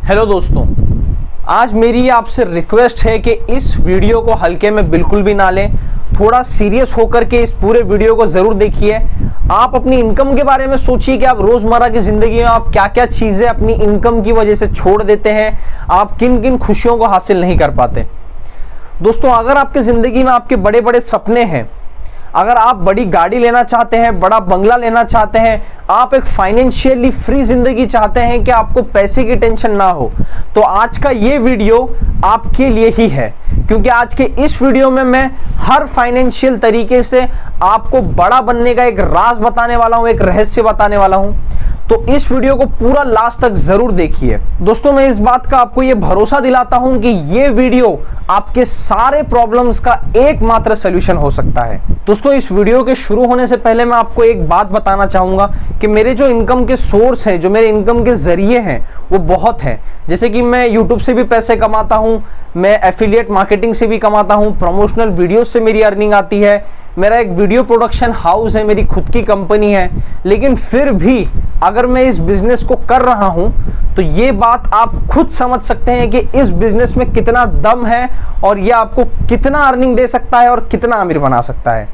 Hello दोस्तों, आज मेरी आपसे रिक्वेस्ट है कि इस वीडियो को हल्के में बिल्कुल भी ना लें। थोड़ा सीरियस होकर के इस पूरे वीडियो को जरूर देखिए। आप अपनी इनकम के बारे में सोचिए कि आप रोजमर्रा की जिंदगी में आप क्या क्या चीजें अपनी इनकम की वजह से छोड़ देते हैं, आप किन किन खुशियों को हासिल नहीं कर पाते। दोस्तों, अगर आपकी जिंदगी में आपके बड़े बड़े सपने हैं, अगर आप बड़ी गाड़ी लेना चाहते हैं, बड़ा बंगला लेना चाहते हैं, आप एक फाइनेंशियली फ्री जिंदगी चाहते हैं कि आपको पैसे की टेंशन ना हो, तो आज का ये वीडियो आपके लिए ही है। क्योंकि आज के इस वीडियो में मैं हर फाइनेंशियल तरीके से आपको बड़ा बनने का एक राज बताने वाला हूं, एक रहस्य बताने वाला हूं। तो इस वीडियो को पूरा लास्ट तक जरूर देखिए। दोस्तों, मैं इस बात का आपको ये भरोसा दिलाता हूं कि ये वीडियो आपके सारे प्रॉब्लम्स का एकमात्र सलूशन हो सकता है। दोस्तों, इस वीडियो के शुरू होने से पहले मैं आपको एक बात बताना चाहूंगा कि मेरे जो इनकम के सोर्स हैं, जो मेरे इनकम के जरिए हैं, वो बहुत हैं। जैसे कि मैं यूट्यूब से भी पैसे कमाता हूं, मैं एफिलिएट मार्केटिंग से भी कमाता हूं, प्रमोशनल वीडियो से मेरी अर्निंग आती है, मेरा एक वीडियो प्रोडक्शन हाउस है, मेरी खुद की कंपनी है। लेकिन फिर भी अगर मैं इस बिजनेस को कर रहा हूं तो ये बात आप खुद समझ सकते हैं कि इस बिजनेस में कितना दम है और ये आपको कितना अर्निंग दे सकता है और कितना अमीर बना सकता है।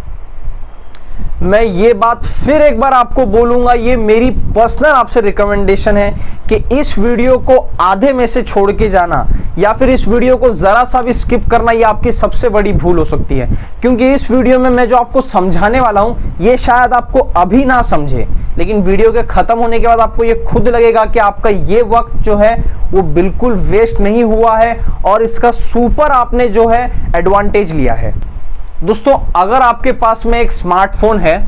मैं ये बात फिर एक बार आपको बोलूंगा, ये मेरी पर्सनल आपसे रिकमेंडेशन है कि इस वीडियो को आधे में से छोड़ के जाना या फिर इस वीडियो को जरा सा भी स्किप करना, ये आपकी सबसे बड़ी भूल हो सकती है। क्योंकि इस वीडियो में मैं जो आपको समझाने वाला हूं, ये शायद आपको अभी ना समझे, लेकिन वीडियो के खत्म होने के बाद आपको ये खुद लगेगा कि आपका ये वक्त जो है वो बिल्कुल वेस्ट नहीं हुआ है और इसका सुपर आपने जो है एडवांटेज लिया है। दोस्तों, अगर आपके पास में एक स्मार्टफोन है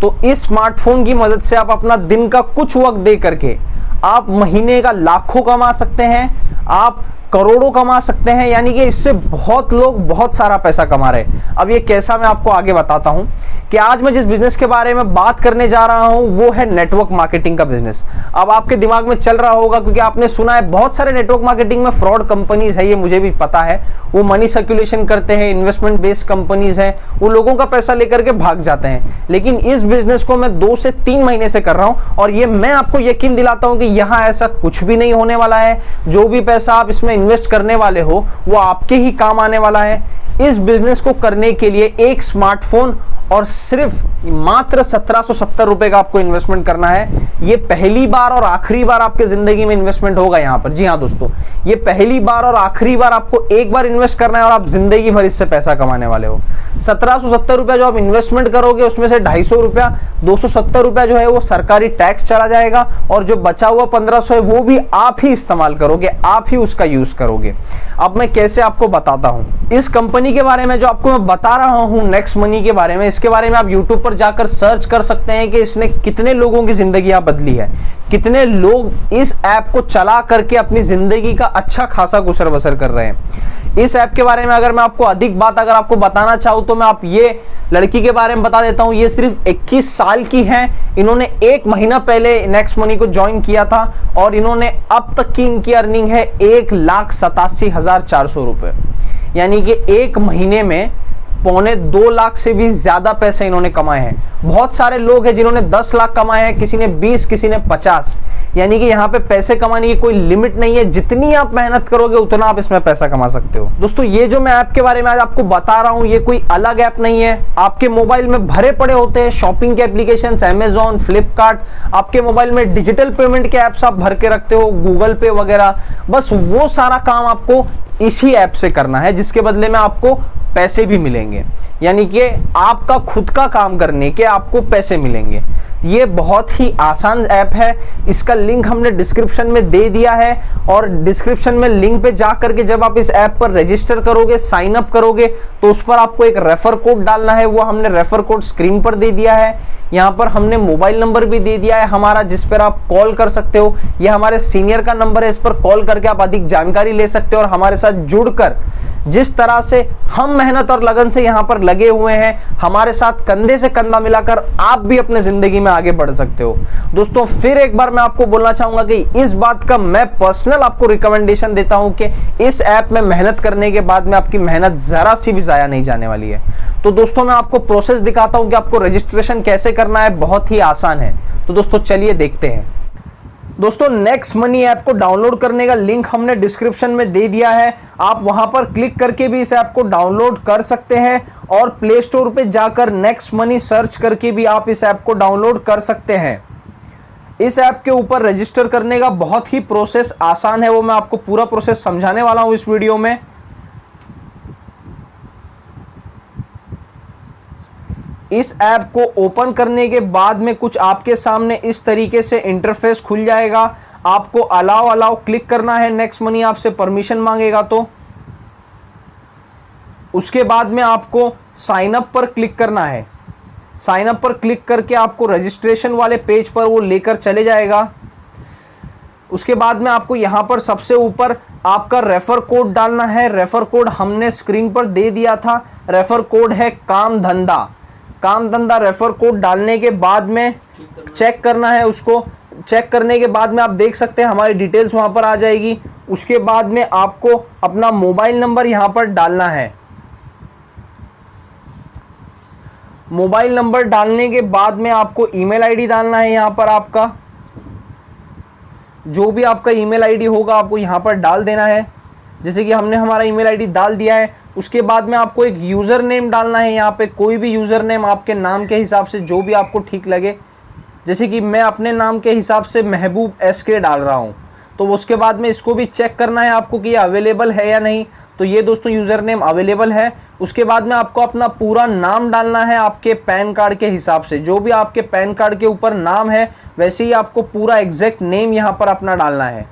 तो इस स्मार्टफोन की मदद से आप अपना दिन का कुछ वक्त दे करके आप महीने का लाखों कमा सकते हैं, आप करोड़ों कमा सकते हैं। यानी कि इससे बहुत लोग बहुत सारा पैसा कमा रहे हैं। अब ये कैसा, मैं आपको आगे बताता हूं कि आज मैं जिस बिजनेस के बारे में बात करने जा रहा हूं वो है नेटवर्क मार्केटिंग का बिजनेस। अब आपके दिमाग में चल रहा होगा, क्योंकि आपने सुना है बहुत सारे नेटवर्क मार्केटिंग में फ्रॉड कंपनीज है, ये मुझे भी पता है। वो मनी सर्कुलेशन करते हैं, इन्वेस्टमेंट बेस्ड कंपनीज हैं, वो लोगों का पैसा लेकर के भाग जाते हैं। लेकिन इस बिजनेस को मैं 2 से 3 महीने से कर रहा हूं और ये मैं आपको यकीन दिलाता हूं कि यहां ऐसा कुछ भी नहीं होने वाला है। जो भी पैसा आप इसमें इन्वेस्ट करने वाले हो वो आपके ही काम आने वाला है। इस बिजनेस को करने के लिए एक स्मार्टफोन और सिर्फ मात्र 1770 रुपए का आपको इन्वेस्टमेंट करना है। ये पहली बार और आखिरी बार आपके जिंदगी में इन्वेस्टमेंट होगा यहाँ पर। जी हाँ दोस्तों, ये पहली बार और आखिरी बार आपको एक बार इन्वेस्ट करना है और आप जिंदगी भर इससे पैसा कमाने वाले हो। 1770 रुपया जो आप इन्वेस्टमेंट करोगे उसमें से 250 रुपया, 270 रुपया जो है वो सरकारी टैक्स चला जाएगा और जो बचा हुआ 1500 है वो भी आप ही इस्तेमाल करोगे, आप ही उसका यूज करोगे। अब मैं कैसे आपको बताता हूं इस कंपनी के बारे में जो आपको मैं बता रहा हूं, नेक्स्ट मनी के बारे में। इसके बारे में आप YouTube पर जाकर सर्च कर सकते हैं कि इसने कितने लोगों की जिंदगी बदली है, कितने लोग इस ऐप को चला करके अपनी जिंदगी का अच्छा खासा गुजर बसर कर रहे हैं। इस ऐप के बारे में अगर मैं आपको अधिक बात अगर आपको बताना चाहूं तो मैं आप ये लड़की के बारे में बता देता हूं। ये सिर्फ 21 साल की है। इन्होंने 1 महीना पहले नेक्स्ट मनी को ज्वाइन किया था और इन्होंने अब तक की इनकी अर्निंग है 1,87,400 रुपए। यानी कि 1 महीने में 1.25 लाख से भी ज्यादा पैसे इन्होंने कमाए हैं। बहुत सारे लोग हैं जिन्होंने 10 लाख कमाए हैं, किसी ने 20, किसी ने 50। यानी कि यहाँ पे पैसे कमाने की कोई लिमिट नहीं है। जितनी आप मेहनत करोगे उतना आप इसमें पैसा कमा सकते हो। दोस्तों, ये जो मैं ऐप के बारे में आज आपको बता रहा हूँ ये कोई अलग ऐप नहीं है। आपके मोबाइल में भरे पड़े होते हैं शॉपिंग के एप्लीकेशन, अमेजॉन, फ्लिपकार्ट। आपके मोबाइल में डिजिटल पेमेंट के ऐप्स आप भर के रखते हो, गूगल पे वगैरह। बस वो सारा काम आपको इसी ऐप से करना है, जिसके बदले में आपको पैसे भी मिलेंगे। यानी कि आपका खुद का काम करने के आपको पैसे मिलेंगे। ये बहुत ही आसान ऐप है। इसका लिंक हमने डिस्क्रिप्शन में दे दिया है और डिस्क्रिप्शन में लिंक पे जा करके जब आप इस ऐप पर रजिस्टर करोगे, साइन अप करोगे, तो उस पर आपको एक रेफर कोड डालना है। वो हमने रेफर कोड स्क्रीन पर दे दिया है। यहाँ पर हमने मोबाइल नंबर भी दे दिया है हमारा, जिस पर आप कॉल कर सकते हो। ये हमारे सीनियर का नंबर है, इस पर कॉल करके आप अधिक जानकारी ले सकते हो और हमारे साथ जुड़कर जिस तरह से हम मेहनत और लगन से यहाँ पर लगे हुए हैं, हमारे साथ कंधे से कंधा मिलाकर आप भी अपने जिंदगी में आगे बढ़ सकते हो। दोस्तों, फिर एक बार मैं आपको बोलना चाहूंगा कि इस बात का मैं पर्सनल आपको रिकमेंडेशन देता हूं कि इस ऐप में मेहनत करने के बाद में आपकी मेहनत जरा सी भी जाया नहीं जाने वाली है। तो दोस्तों, मैं आपको प्रोसेस दिखाता हूं कि आपको रजिस्ट्रेशन कैसे करना है। बहुत ही आसान है। तो दोस्तों, चलिए देखते हैं। दोस्तों नेक्स्ट मनी ऐप को डाउनलोड करने का लिंक हमने डिस्क्रिप्शन में दे दिया है, आप वहां पर क्लिक करके भी इस ऐप को डाउनलोड कर सकते हैं और प्ले स्टोर पे जाकर नेक्स्ट मनी सर्च करके भी आप इस ऐप को डाउनलोड कर सकते हैं। इस ऐप के ऊपर रजिस्टर करने का बहुत ही प्रोसेस आसान है, वो मैं आपको पूरा प्रोसेस समझाने वाला हूं इस वीडियो में। इस ऐप को ओपन करने के बाद में कुछ आपके सामने इस तरीके से इंटरफेस खुल जाएगा। आपको अलाउ क्लिक करना है, नेक्स्ट मनी आपसे परमिशन मांगेगा तो उसके बाद में आपको साइन अप पर क्लिक करना है। साइन अप पर क्लिक करके आपको रजिस्ट्रेशन वाले पेज पर वो लेकर चले जाएगा। उसके बाद में आपको यहाँ पर सबसे ऊपर आपका रेफर कोड डालना है। रेफर कोड हमने स्क्रीन पर दे दिया था, रेफर कोड है काम धंधा। रेफर कोड डालने के बाद में चेक करना है, उसको चेक करने के बाद में आप देख सकते हैं हमारी डिटेल्स वहां पर आ जाएगी। उसके बाद में आपको अपना मोबाइल नंबर यहां पर डालना है। मोबाइल नंबर डालने के बाद में आपको ईमेल आईडी डालना है। यहां पर आपका जो भी आपका ईमेल आईडी होगा आपको यहां पर डाल देना है, जैसे कि हमने हमारा ईमेल आईडी डाल दिया है। उसके बाद में आपको एक यूज़र नेम डालना है। यहाँ पे कोई भी यूज़र नेम आपके नाम के हिसाब से जो भी आपको ठीक लगे, जैसे कि मैं अपने नाम के हिसाब से महबूब SK डाल रहा हूँ। तो उसके बाद में इसको भी चेक करना है आपको कि ये अवेलेबल है या नहीं। तो ये दोस्तों यूज़र नेम अवेलेबल है। उसके बाद में आपको अपना पूरा नाम डालना है आपके पैन कार्ड के हिसाब से, जो भी आपके पैन कार्ड के ऊपर नाम है वैसे ही आपको पूरा एग्जैक्ट नेम यहाँ पर अपना डालना है।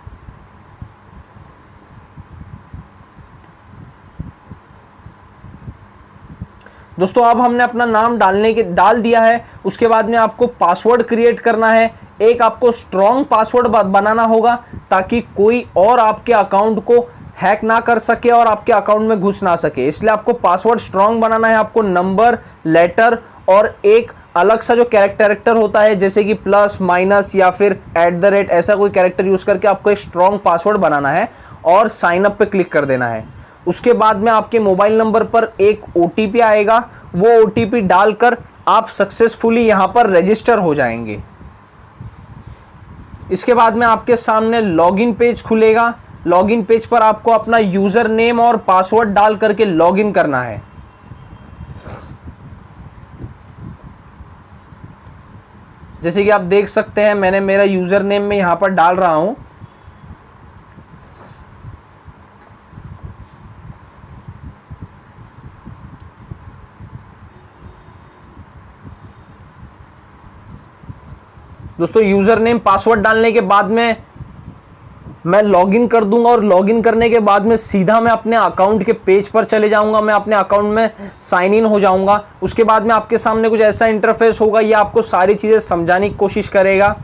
दोस्तों अब हमने अपना नाम डाल दिया है। उसके बाद में आपको पासवर्ड क्रिएट करना है। एक आपको स्ट्रॉन्ग पासवर्ड बनाना होगा ताकि कोई और आपके अकाउंट को हैक ना कर सके और आपके अकाउंट में घुस ना सके, इसलिए आपको पासवर्ड स्ट्रॉन्ग बनाना है। आपको नंबर, लेटर और एक अलग सा जो कैरेक्टर होता है जैसे कि प्लस, माइनस या फिर @ ऐसा कोई कैरेक्टर यूज करके आपको एक स्ट्रॉन्ग पासवर्ड बनाना है और साइन अप पे क्लिक कर देना है। उसके बाद में आपके मोबाइल नंबर पर एक OTP आएगा, वो OTP डालकर आप सक्सेसफुली यहां पर रजिस्टर हो जाएंगे। इसके बाद में आपके सामने लॉगिन पेज खुलेगा। लॉगिन पेज पर आपको अपना यूजर नेम और पासवर्ड डाल करके लॉगिन करना है। जैसे कि आप देख सकते हैं मैंने मेरा यूजर नेम में यहां पर डाल रहा हूं। दोस्तों यूजर नेम पासवर्ड डालने के बाद में मैं लॉगिन कर दूंगा और लॉगिन करने के बाद में सीधा मैं अपने अकाउंट के पेज पर चले जाऊंगा। मैं अपने अकाउंट में साइन इन हो जाऊंगा। उसके बाद में आपके सामने कुछ ऐसा इंटरफेस होगा, ये आपको सारी चीज़ें समझाने की कोशिश करेगा।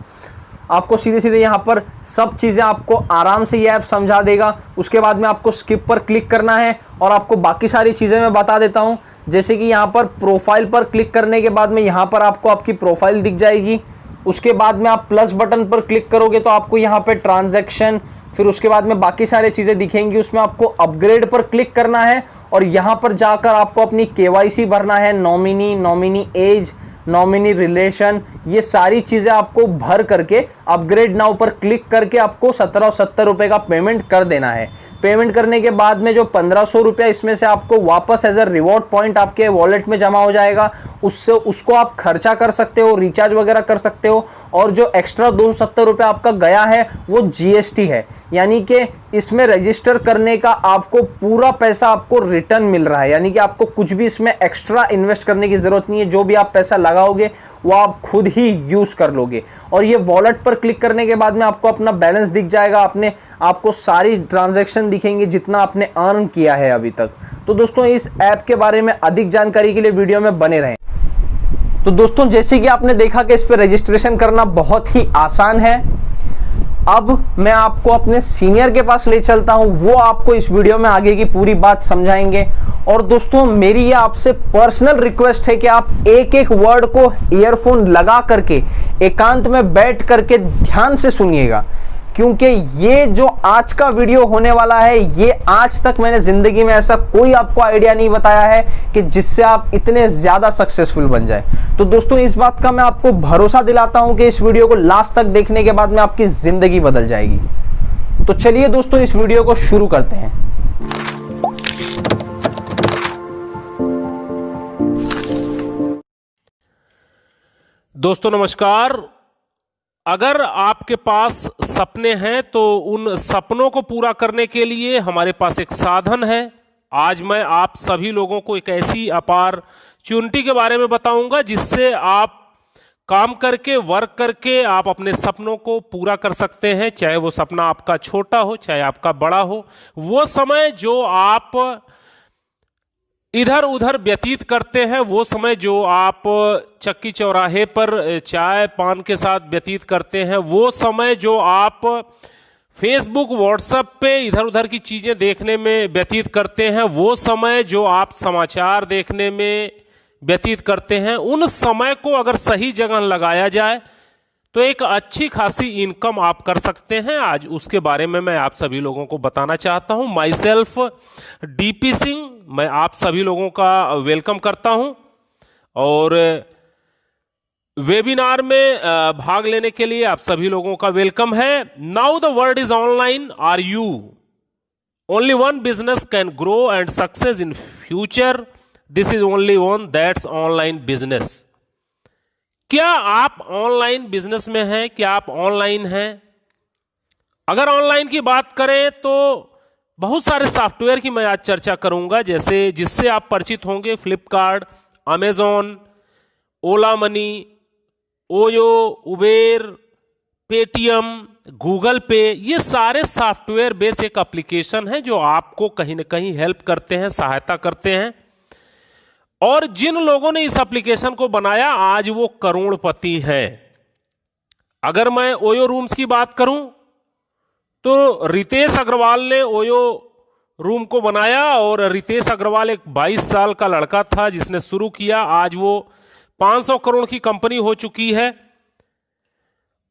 आपको सीधे सीधे यहाँ पर सब चीज़ें आपको आराम से ये ऐप समझा देगा। उसके बाद में आपको स्किप पर क्लिक करना है और आपको बाकी सारी चीज़ें मैं बता देता हूँ। जैसे कि यहाँ पर प्रोफाइल पर क्लिक करने के बाद में यहाँ पर आपको आपकी प्रोफाइल दिख जाएगी। उसके बाद में आप प्लस बटन पर क्लिक करोगे तो आपको यहाँ पे ट्रांजैक्शन, फिर उसके बाद में बाकी सारी चीज़ें दिखेंगी। उसमें आपको अपग्रेड पर क्लिक करना है और यहाँ पर जाकर आपको अपनी KYC भरना है। नॉमिनी एज, नॉमिनी रिलेशन, ये सारी चीज़ें आपको भर करके अपग्रेड नाउ पर क्लिक करके आपको 1770 रुपये का पेमेंट कर देना है। पेमेंट करने के बाद में जो 1500 रुपया इसमें से आपको वापस एज अ रिवॉर्ड पॉइंट आपके वॉलेट में जमा हो जाएगा। उसको आप खर्चा कर सकते हो, रिचार्ज वगैरह कर सकते हो। और जो एक्स्ट्रा 270 रुपये आपका गया है वो GST है, यानी कि इसमें रजिस्टर करने का आपको पूरा पैसा आपको रिटर्न मिल रहा है, यानी कि आपको कुछ भी इसमें एक्स्ट्रा इन्वेस्ट करने की ज़रूरत नहीं है। जो भी आप पैसा लगाओगे वो आप खुद ही यूज़ कर लोगे। और ये वॉलेट पर क्लिक करने के बाद में आपको अपना बैलेंस दिख जाएगा, आपको सारी ट्रांजैक्शन दिखेंगे जितना आपने अर्न किया है अभी तक। तो दोस्तों इस ऐप के बारे में अधिक जानकारी के लिए वीडियो में बने रहें। तो दोस्तों जैसे कि आपने देखा कि इस पर रजिस्ट्रेशन करना बहुत ही आसान है। अब मैं आपको अपने सीनियर के पास ले चलता हूं, वो आपको इस वीडियो में आगे की पूरी बात समझाएंगे। और दोस्तों मेरी ये आपसे पर्सनल रिक्वेस्ट है कि आप एक एक वर्ड को ईयरफोन लगा करके एकांत में बैठ करके ध्यान से सुनिएगा, क्योंकि ये जो आज का वीडियो होने वाला है, ये आज तक मैंने जिंदगी में ऐसा कोई आपको आइडिया नहीं बताया है कि जिससे आप इतने ज्यादा सक्सेसफुल बन जाए। तो दोस्तों, इस बात का मैं आपको भरोसा दिलाता हूं कि इस वीडियो को लास्ट तक देखने के बाद में आपकी जिंदगी बदल जाएगी। तो चलिए दोस्तों, इस वीडियो को शुरू करते हैं। दोस्तों नमस्कार। अगर आपके पास सपने हैं तो उन सपनों को पूरा करने के लिए हमारे पास एक साधन है। आज मैं आप सभी लोगों को एक ऐसी अपॉर्चुनिटी के बारे में बताऊंगा जिससे आप काम करके, वर्क करके आप अपने सपनों को पूरा कर सकते हैं। चाहे वो सपना आपका छोटा हो, चाहे आपका बड़ा हो। वो समय जो आप इधर उधर व्यतीत करते हैं, वो समय जो आप चक्की चौराहे पर चाय पान के साथ व्यतीत करते हैं, वो समय जो आप फेसबुक व्हाट्सएप पे इधर उधर की चीज़ें देखने में व्यतीत करते हैं, वो समय जो आप समाचार देखने में व्यतीत करते हैं, उन समय को अगर सही जगह लगाया जाए तो एक अच्छी खासी इनकम आप कर सकते हैं। आज उसके बारे में मैं आप सभी लोगों को बताना चाहता हूं। माई सेल्फ डीपी सिंह, मैं आप सभी लोगों का वेलकम करता हूं और वेबिनार में भाग लेने के लिए आप सभी लोगों का वेलकम है। Now the world is online, are you? Only one business can grow and success in future, this is only one, that's online business. क्या आप ऑनलाइन बिजनेस में हैं? क्या आप ऑनलाइन हैं? अगर ऑनलाइन की बात करें तो बहुत सारे सॉफ्टवेयर की मैं आज चर्चा करूंगा, जैसे जिससे आप परिचित होंगे। Flipkart, Amazon, Ola Money, OYO, Uber, Paytm, Google Pay, ये सारे सॉफ्टवेयर बेस एक एप्लीकेशन है जो आपको कहीं ना कहीं हेल्प करते हैं, सहायता करते हैं। और जिन लोगों ने इस एप्लीकेशन को बनाया आज वो करोड़पति हैं। अगर मैं ओयो रूम्स की बात करूं तो रितेश अग्रवाल ने ओयो रूम को बनाया और रितेश अग्रवाल एक 22 साल का लड़का था जिसने शुरू किया। आज वो 500 करोड़ की कंपनी हो चुकी है।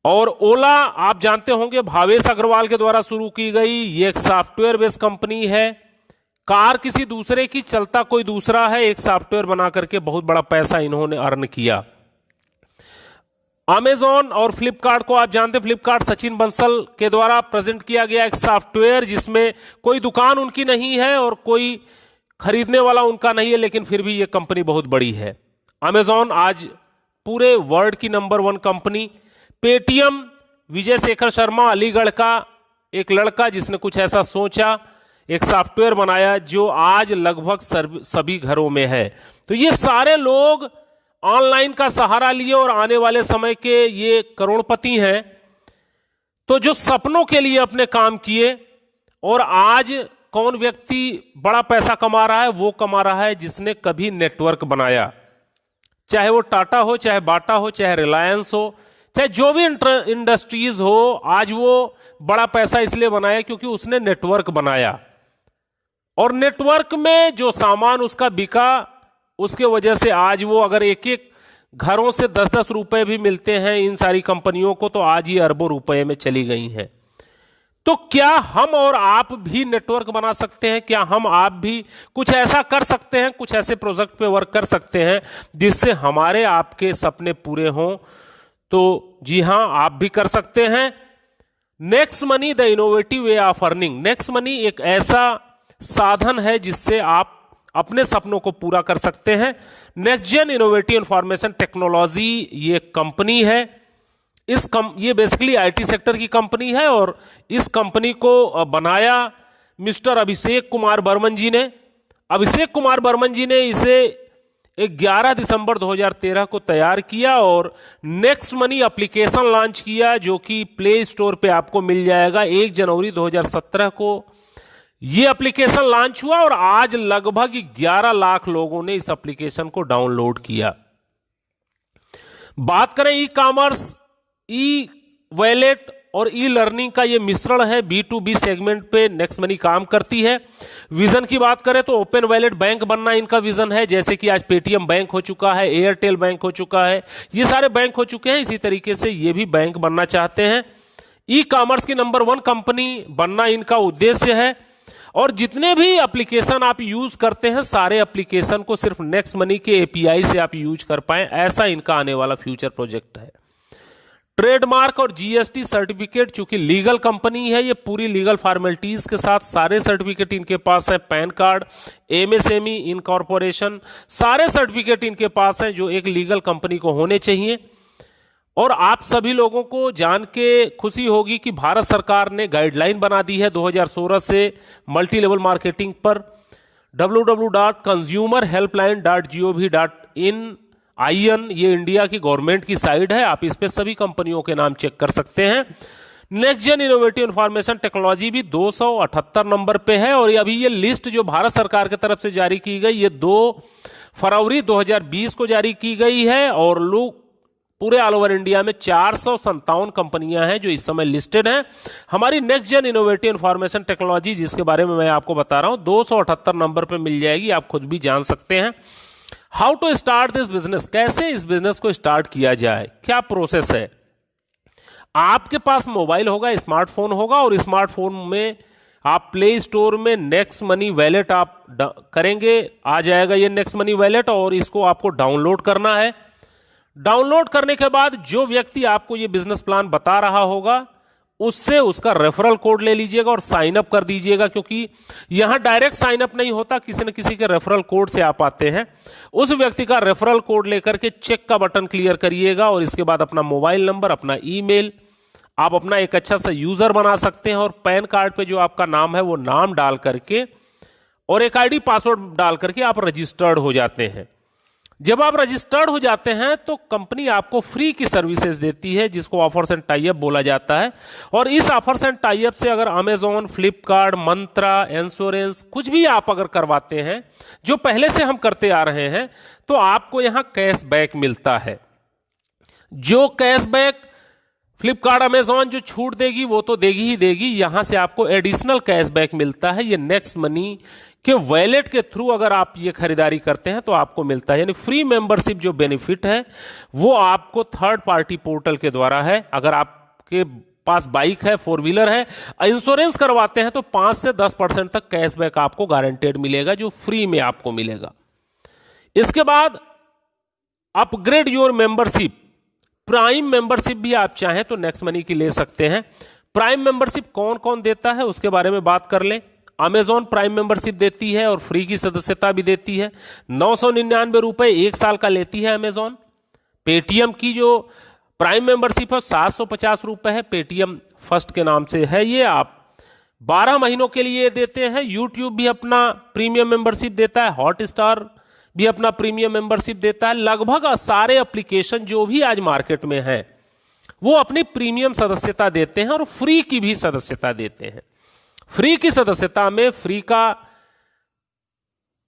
और ओला आप जानते होंगे भावेश अग्रवाल के द्वारा शुरू की गई, ये एक सॉफ्टवेयर बेस्ड कंपनी है। कार किसी दूसरे की, चलता कोई दूसरा है। एक सॉफ्टवेयर बना करके बहुत बड़ा पैसा इन्होंने अर्न किया। अमेजॉन और फ्लिपकार्ट को आप जानते हैं, फ्लिपकार्ट सचिन बंसल के द्वारा प्रेजेंट किया गया एक सॉफ्टवेयर जिसमें कोई दुकान उनकी नहीं है और कोई खरीदने वाला उनका नहीं है, लेकिन फिर भी यह कंपनी बहुत बड़ी है। अमेजॉन आज पूरे वर्ल्ड की number 1 company. Paytm, Vijay Shekhar Sharma, Aligarh का एक लड़का जिसने कुछ ऐसा सोचा, एक सॉफ्टवेयर बनाया जो आज लगभग सभी घरों में है। तो ये सारे लोग ऑनलाइन का सहारा लिए और आने वाले समय के ये करोड़पति हैं। तो जो सपनों के लिए अपने काम किए, और आज कौन व्यक्ति बड़ा पैसा कमा रहा है? वो कमा रहा है जिसने कभी नेटवर्क बनाया। चाहे वो टाटा हो, चाहे बाटा हो, चाहे रिलायंस हो, चाहे जो भी इंडस्ट्रीज हो, आज वो बड़ा पैसा इसलिए बनाया क्योंकि उसने नेटवर्क बनाया। और नेटवर्क में जो सामान उसका बिका, उसके वजह से आज वो अगर एक एक घरों से 10-10 रुपए भी मिलते हैं इन सारी कंपनियों को, तो आज ये अरबों रुपए में चली गई हैं। तो क्या हम और आप भी नेटवर्क बना सकते हैं? क्या हम आप भी कुछ ऐसा कर सकते हैं, कुछ ऐसे प्रोजेक्ट पे वर्क कर सकते हैं जिससे हमारे आपके सपने पूरे हों? तो जी हां, आप भी कर सकते हैं। Next money, the innovative way of earning. Next money एक ऐसा साधन है जिससे आप अपने सपनों को पूरा कर सकते हैं। Next gen innovative information technology ये कंपनी है। ये बेसिकली आईटी सेक्टर की कंपनी है और इस कंपनी को बनाया मिस्टर अभिषेक कुमार बर्मन जी ने। अभिषेक कुमार बर्मन जी ने इसे 11 दिसंबर 2013 को तैयार किया और नेक्स्ट मनी एप्लीकेशन लॉन्च किया, जो कि प्ले स्टोर पे आपको मिल जाएगा। 1 जनवरी 2017 को ये एप्लीकेशन लॉन्च हुआ और आज लगभग 11 लाख लोगों ने इस एप्लीकेशन को डाउनलोड किया। बात करें ई कॉमर्स, ई वॉलेट और ई लर्निंग का ये मिश्रण है। B2B सेगमेंट पे नेक्स्ट मनी काम करती है। विजन की बात करें तो ओपन वॉलेट बैंक बनना इनका विजन है, जैसे कि आज पेटीएम बैंक हो चुका है, एयरटेल बैंक हो चुका है, ये सारे बैंक हो चुके हैं। इसी तरीके से ये भी बैंक बनना चाहते हैं। ई कॉमर्स की नंबर 1 कंपनी बनना इनका उद्देश्य है। और जितने भी एप्लीकेशन आप यूज करते हैं सारे एप्लीकेशन को सिर्फ नेक्स्ट मनी के एपीआई से आप यूज कर पाएं, ऐसा इनका आने वाला फ्यूचर प्रोजेक्ट है। ट्रेडमार्क और जीएसटी सर्टिफिकेट, चूंकि लीगल कंपनी है, ये पूरी लीगल फॉर्मेलिटीज के साथ सारे सर्टिफिकेट इनके पास है। पैन कार्ड, एमएसएमई, इनकॉर्पोरेशन, सारे सर्टिफिकेट इनके पास हैं जो एक लीगल कंपनी को होने चाहिए। और आप सभी लोगों को जान के खुशी होगी कि भारत सरकार ने गाइडलाइन बना दी है 2016 से मल्टी लेवल मार्केटिंग पर। www.consumerhelpline.gov.in ये इंडिया की गवर्नमेंट की साइट है, आप इस पे सभी कंपनियों के नाम चेक कर सकते हैं। Next gen innovative information technology भी 278 नंबर पे है। और अभी ये लिस्ट जो भारत सरकार की तरफ से जारी की गई, ये 2 फरवरी 2020 को जारी की गई है। और लोग पूरे ऑल ओवर इंडिया में 457 कंपनियां हैं जो इस समय लिस्टेड हैं। हमारी next gen innovative information technology, जिसके बारे में मैं आपको बता रहा हूं, 278 नंबर पे मिल जाएगी, आप खुद भी जान सकते हैं। How to start this business, कैसे इस बिजनेस को स्टार्ट किया जाए, क्या प्रोसेस है। आपके पास मोबाइल होगा, स्मार्टफोन होगा, और स्मार्टफोन में आप प्ले स्टोर में नेक्स्ट मनी वैलेट आप करेंगे, आ जाएगा ये नेक्स्ट मनी वैलेट, और इसको आपको डाउनलोड करना है। डाउनलोड करने के बाद जो व्यक्ति आपको ये बिजनेस प्लान बता रहा होगा उससे उसका रेफरल कोड ले लीजिएगा और साइन अप कर दीजिएगा, क्योंकि यहां डायरेक्ट साइन अप नहीं होता, किसी न किसी के रेफरल कोड से आप आते हैं। उस व्यक्ति का रेफरल कोड लेकर के चेक का बटन क्लियर करिएगा, और इसके बाद अपना मोबाइल नंबर, अपना ईमेल, आप अपना एक अच्छा सा यूजर बना सकते हैं। और पैन कार्ड पे जो आपका नाम है वो नाम डाल करके और एक आईडी पासवर्ड डाल करके आप रजिस्टर्ड हो जाते हैं। जब आप रजिस्टर्ड हो जाते हैं तो कंपनी आपको फ्री की सर्विसेज देती है, जिसको ऑफर्स एंड टाई अप बोला जाता है। और इस ऑफर्स एंड टाई अप से अगर अमेजॉन, फ्लिपकार्ट, मंत्रा, इंश्योरेंस कुछ भी आप अगर करवाते हैं जो पहले से हम करते आ रहे हैं, तो आपको यहां कैशबैक मिलता है। जो कैशबैक फ्लिपकार्ट, अमेजॉन जो छूट देगी वो तो देगी ही देगी, यहां से आपको एडिशनल कैशबैक मिलता है। ये नेक्स्ट मनी के वॉलेट के थ्रू अगर आप ये खरीदारी करते हैं तो आपको मिलता है। यानी फ्री मेंबरशिप जो बेनिफिट है वो आपको थर्ड पार्टी पोर्टल के द्वारा है। अगर आपके पास बाइक है, 4 व्हीलर है, इंश्योरेंस करवाते हैं तो 5 से 10% तक कैशबैक आपको गारंटेड मिलेगा, जो फ्री में आपको मिलेगा। इसके बाद upgrade your membership, prime membership भी आप चाहें तो नेक्स्ट मनी की ले सकते हैं। प्राइम मेंबरशिप कौन कौन देता है उसके बारे में बात कर लें। अमेजॉन प्राइम मेंबरशिप देती है और फ्री की सदस्यता भी देती है। 999 रुपए 1 साल का लेती है अमेजॉन। पेटीएम की जो प्राइम मेंबरशिप है 750 रुपए है, पेटीएम फर्स्ट के नाम से है, ये आप 12 महीनों के लिए देते हैं। यूट्यूब भी अपना प्रीमियम मेंबरशिप देता है, हॉटस्टार भी अपना प्रीमियम मेंबरशिप देता है। लगभग सारे एप्लीकेशन जो भी आज मार्केट में हैं वो अपनी प्रीमियम सदस्यता देते हैं और फ्री की भी सदस्यता देते हैं। फ्री की सदस्यता में फ्री का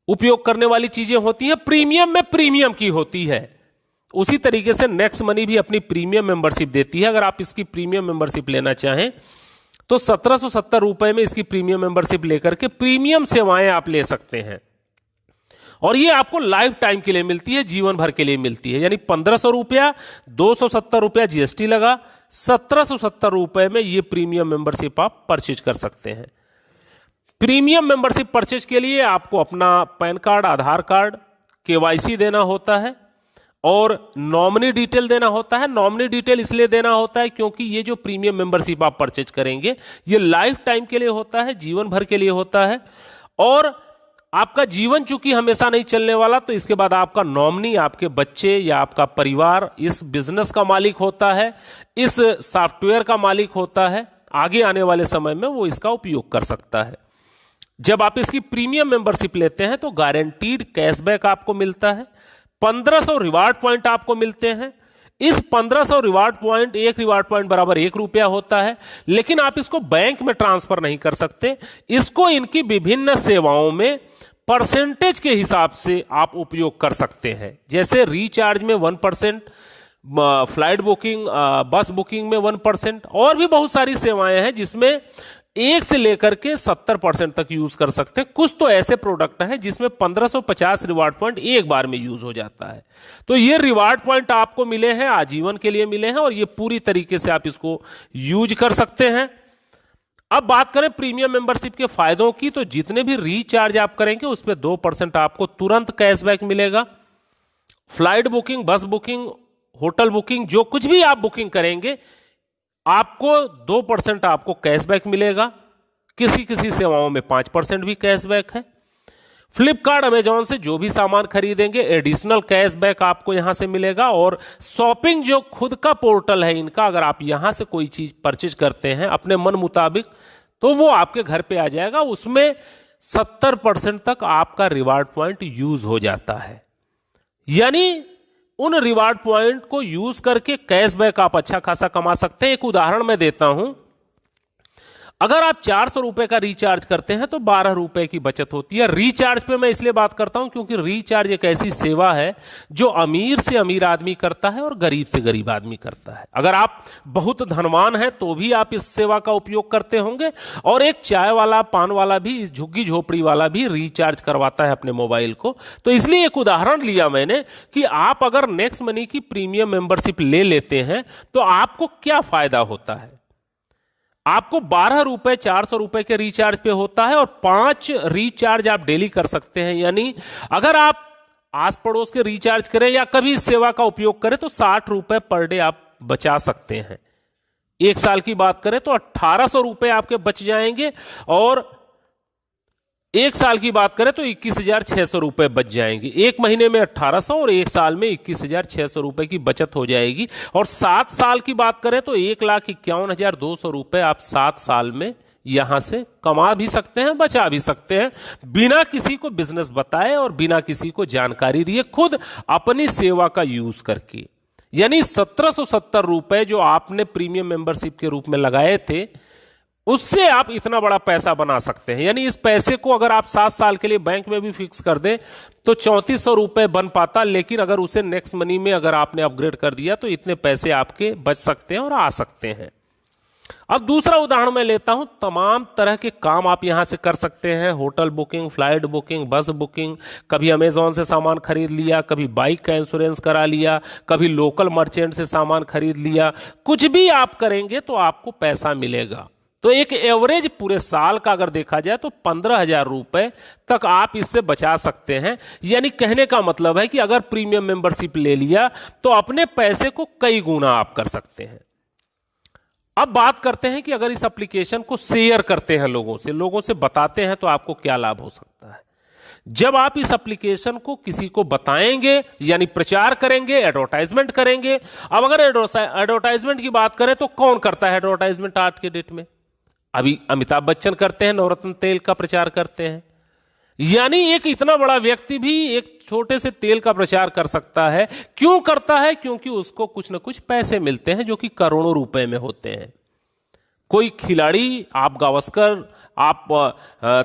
उपयोग करने वाली चीजें होती हैं, प्रीमियम में प्रीमियम की होती है। उसी तरीके से नेक्स्ट मनी भी अपनी प्रीमियम मेंबरशिप देती है। अगर आप इसकी प्रीमियम मेंबरशिप लेना चाहें तो 1770 रुपए में इसकी प्रीमियम मेंबरशिप लेकर के प्रीमियम सेवाएं आप ले सकते हैं। और ये आपको लाइफ टाइम के लिए मिलती है, जीवन भर के लिए मिलती है। यानी 1500 रुपया, 270 रुपया जीएसटी लगा, 1770 रुपए में ये प्रीमियम मेंबरशिप आप परचेज कर सकते हैं। प्रीमियम मेंबरशिप परचेज के लिए आपको अपना पैन कार्ड, आधार कार्ड, केवाईसी देना होता है और नॉमिनी डिटेल देना होता है। नॉमिनी डिटेल इसलिए देना होता है क्योंकि ये जो प्रीमियम मेंबरशिप आप परचेज करेंगे ये लाइफ टाइम के लिए होता है, जीवन भर के लिए होता है। और आपका जीवन चूंकि हमेशा नहीं चलने वाला, तो इसके बाद आपका नॉमिनी, आपके बच्चे या आपका परिवार इस बिजनेस का मालिक होता है, इस सॉफ्टवेयर का मालिक होता है। आगे आने वाले समय में वो इसका उपयोग कर सकता है। जब आप इसकी प्रीमियम मेंबरशिप लेते हैं तो गारंटीड कैशबैक आपको मिलता है। 1500 रिवार्ड पॉइंट आपको मिलते हैं। इस 1500 रिवार्ड पॉइंट, एक रिवार्ड पॉइंट बराबर 1 रुपया होता है, लेकिन आप इसको बैंक में ट्रांसफर नहीं कर सकते। इसको इनकी विभिन्न सेवाओं में परसेंटेज के हिसाब से आप उपयोग कर सकते हैं। जैसे रिचार्ज में 1%, फ्लाइट बुकिंग, बस बुकिंग में 1%, और भी बहुत सारी सेवाएं हैं जिसमें 1 से लेकर के 70% तक यूज कर सकते हैं। कुछ तो ऐसे प्रोडक्ट हैं जिसमें 1550 रिवार्ड पॉइंट एक बार में यूज हो जाता है। तो ये रिवार्ड पॉइंट आपको मिले हैं, आजीवन के लिए मिले हैं, और ये पूरी तरीके से आप इसको यूज कर सकते हैं। अब बात करें प्रीमियम मेंबरशिप के फायदों की, तो जितने भी रिचार्ज आप करेंगे उस पर 2% आपको तुरंत कैशबैक मिलेगा। फ्लाइट बुकिंग, बस बुकिंग, होटल बुकिंग, जो कुछ भी आप बुकिंग करेंगे आपको 2% आपको कैशबैक मिलेगा। किसी किसी सेवाओं में 5% भी कैशबैक है। फ्लिपकार्ट, अमेजॉन से जो भी सामान खरीदेंगे एडिशनल कैशबैक आपको यहां से मिलेगा। और शॉपिंग जो खुद का पोर्टल है इनका, अगर आप यहां से कोई चीज परचेज करते हैं अपने मन मुताबिक, तो वो आपके घर पे आ जाएगा। उसमें 70% तक आपका रिवार्ड पॉइंट यूज हो जाता है। यानी उन रिवार्ड पॉइंट को यूज करके कैशबैक आप अच्छा खासा कमा सकते हैं। एक उदाहरण मैं देता हूं, अगर आप 400 रुपए का रिचार्ज करते हैं तो 12 रुपए की बचत होती है। रिचार्ज पे मैं इसलिए बात करता हूं क्योंकि रिचार्ज एक ऐसी सेवा है जो अमीर से अमीर आदमी करता है और गरीब से गरीब आदमी करता है। अगर आप बहुत धनवान हैं तो भी आप इस सेवा का उपयोग करते होंगे, और एक चाय वाला, पान वाला भी, झुग्गी झोपड़ी वाला भी रिचार्ज करवाता है अपने मोबाइल को। तो इसलिए एक उदाहरण लिया मैंने कि आप अगर नेक्स्ट मनी की प्रीमियम मेंबरशिप ले लेते हैं तो आपको क्या फायदा होता है। आपको 12 रुपए 400 रुपए के रिचार्ज पे होता है, और 5 रिचार्ज आप डेली कर सकते हैं। यानी अगर आप आस पड़ोस के रिचार्ज करें या कभी इस सेवा का उपयोग करें तो 60 रुपए पर डे आप बचा सकते हैं। एक साल की बात करें तो 1800 रुपए आपके बच जाएंगे, और एक साल की बात करें तो 21,600 रुपए बच जाएंगे। एक महीने में 1800 और एक साल में 21,600 रुपए की बचत हो जाएगी। और 7 साल की बात करें तो 1,51,200 रुपए आप 7 साल में यहां से कमा भी सकते हैं, बचा भी सकते हैं, बिना किसी को बिजनेस बताए और बिना किसी को जानकारी दिए, खुद अपनी सेवा का यूज करके। यानी 1770 रुपए जो आपने प्रीमियम मेंबरशिप के रूप में लगाए थे, उससे आप इतना बड़ा पैसा बना सकते हैं। यानी इस पैसे को अगर आप 7 साल के लिए बैंक में भी फिक्स कर दें तो 3400 रुपए बन पाता, लेकिन अगर उसे नेक्स्ट मनी में अगर आपने अपग्रेड कर दिया तो इतने पैसे आपके बच सकते हैं और आ सकते हैं। अब दूसरा उदाहरण मैं लेता हूं, तमाम तरह के काम आप यहां से कर सकते हैं। होटल बुकिंग, फ्लाइट बुकिंग, बस बुकिंग, कभी अमेजॉन से सामान खरीद लिया, कभी बाइक का इंश्योरेंस करा लिया, कभी लोकल मर्चेंट से सामान खरीद लिया। कुछ भी आप करेंगे तो आपको पैसा मिलेगा। तो एक एवरेज पूरे साल का अगर देखा जाए तो 15,000 रुपए तक आप इससे बचा सकते हैं। यानी कहने का मतलब है कि अगर प्रीमियम मेंबरशिप ले लिया तो अपने पैसे को कई गुना आप कर सकते हैं। अब बात करते हैं कि अगर इस एप्लीकेशन को शेयर करते हैं लोगों से बताते हैं तो आपको क्या लाभ हो सकता है। जब आप इस एप्लीकेशन को किसी को बताएंगे यानी प्रचार करेंगे, एडवर्टाइजमेंट करेंगे। अब अगर एडवर्टाइजमेंट की बात करें तो कौन करता है एडवर्टाइजमेंट आज के डेट में? अभी अमिताभ बच्चन करते हैं, नवरत्न तेल का प्रचार करते हैं। यानी एक इतना बड़ा व्यक्ति भी एक छोटे से तेल का प्रचार कर सकता है। क्यों करता है? क्योंकि उसको कुछ ना कुछ पैसे मिलते हैं जो कि करोड़ों रुपए में होते हैं। कोई खिलाड़ी, आप गावस्कर, आप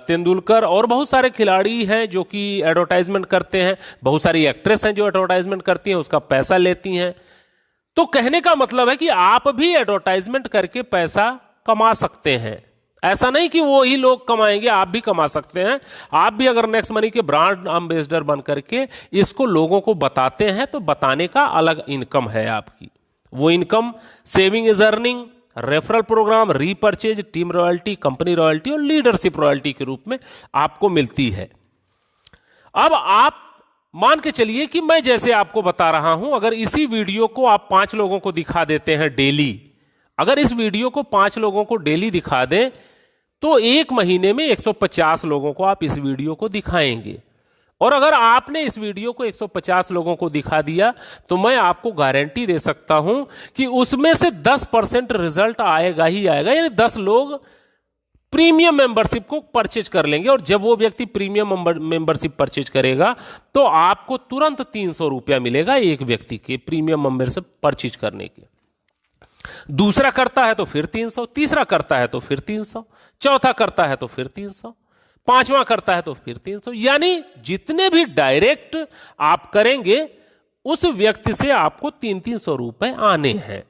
तेंदुलकर और बहुत सारे खिलाड़ी हैं जो कि एडवर्टाइजमेंट करते हैं। बहुत सारी एक्ट्रेस हैं जो एडवर्टाइजमेंट करती हैं, उसका पैसा लेती हैं। तो कहने का मतलब है कि आप भी एडवर्टाइजमेंट करके पैसा कमा सकते हैं। ऐसा नहीं कि वो ही लोग कमाएंगे, आप भी कमा सकते हैं। आप भी अगर नेक्स्ट मनी के ब्रांड एम्बेसडर बन करके इसको लोगों को बताते हैं तो बताने का अलग इनकम है आपकी। वो income saving is earning, referral programme, repurchase, team royalty, company royalty और लीडरशिप रॉयल्टी के रूप में आपको मिलती है। अब आप मान के चलिए कि मैं जैसे आपको बता रहा हूं, अगर इसी वीडियो को आप 5 लोगों को दिखा देते हैं डेली, अगर इस वीडियो को 5 लोगों को डेली दिखा दें तो एक महीने में 150 लोगों को आप इस वीडियो को दिखाएंगे। और अगर आपने इस वीडियो को 150 लोगों को दिखा दिया तो मैं आपको गारंटी दे सकता हूं कि उसमें से 10% रिजल्ट आएगा ही आएगा। यानी 10 लोग प्रीमियम मेंबरशिप को परचेज कर लेंगे। और जब वो व्यक्ति प्रीमियम मेंबरशिप परचेज करेगा तो आपको तुरंत 300 रुपया मिलेगा एक व्यक्ति के प्रीमियम मेंबरशिप परचेज करने के। दूसरा करता है तो फिर 300, तीसरा करता है तो फिर 300, चौथा करता है तो फिर 300, पांचवा करता है तो फिर 300। यानी जितने भी डायरेक्ट आप करेंगे उस व्यक्ति से आपको 300-300 रुपए आने हैं।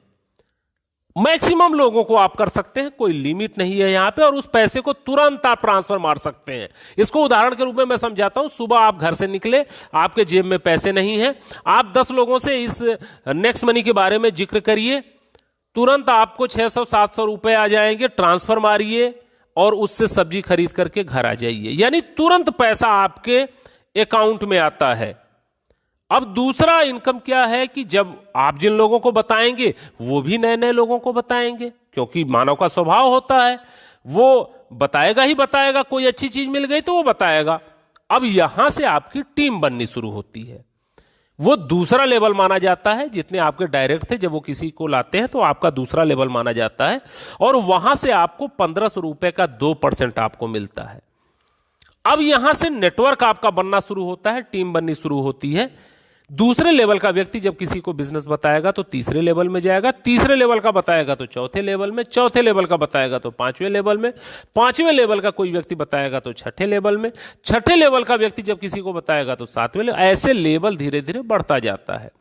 मैक्सिमम लोगों को आप कर सकते हैं, कोई लिमिट नहीं है यहां पे, और उस पैसे को तुरंत आप ट्रांसफर मार सकते हैं। इसको उदाहरण के रूप में मैं समझाता हूं। सुबह आप घर से निकले, आपके जेब में पैसे नहीं है, आप 10 लोगों से इस नेक्स्ट मनी के बारे में जिक्र करिए, तुरंत आपको 600-700 रुपए आ जाएंगे, ट्रांसफर मारिए और उससे सब्जी खरीद करके घर आ जाइए, यानी तुरंत पैसा आपके अकाउंट में आता है। अब दूसरा इनकम क्या है कि जब आप जिन लोगों को बताएंगे वो भी नए नए लोगों को बताएंगे, क्योंकि मानव का स्वभाव होता है, वो बताएगा ही बताएगा, कोई अच्छी चीज मिल गई तो वो बताएगा। अब यहां से आपकी टीम बननी शुरू होती है, वो दूसरा लेवल माना जाता है। जितने आपके डायरेक्ट थे, जब वो किसी को लाते हैं तो आपका दूसरा लेवल माना जाता है, और वहां से आपको 1500 रुपए का 2% आपको मिलता है। अब यहां से नेटवर्क आपका बनना शुरू होता है, टीम बननी शुरू होती है। दूसरे लेवल का व्यक्ति जब किसी को बिजनेस बताएगा तो तीसरे लेवल में जाएगा, तीसरे लेवल का बताएगा तो चौथे लेवल में, चौथे लेवल का बताएगा तो पांचवें लेवल में, पांचवें लेवल का कोई व्यक्ति बताएगा तो छठे लेवल में, छठे लेवल का व्यक्ति जब किसी को बताएगा तो सातवें लेवल। ऐसे लेवल धीरे धीरे बढ़ता जाता है,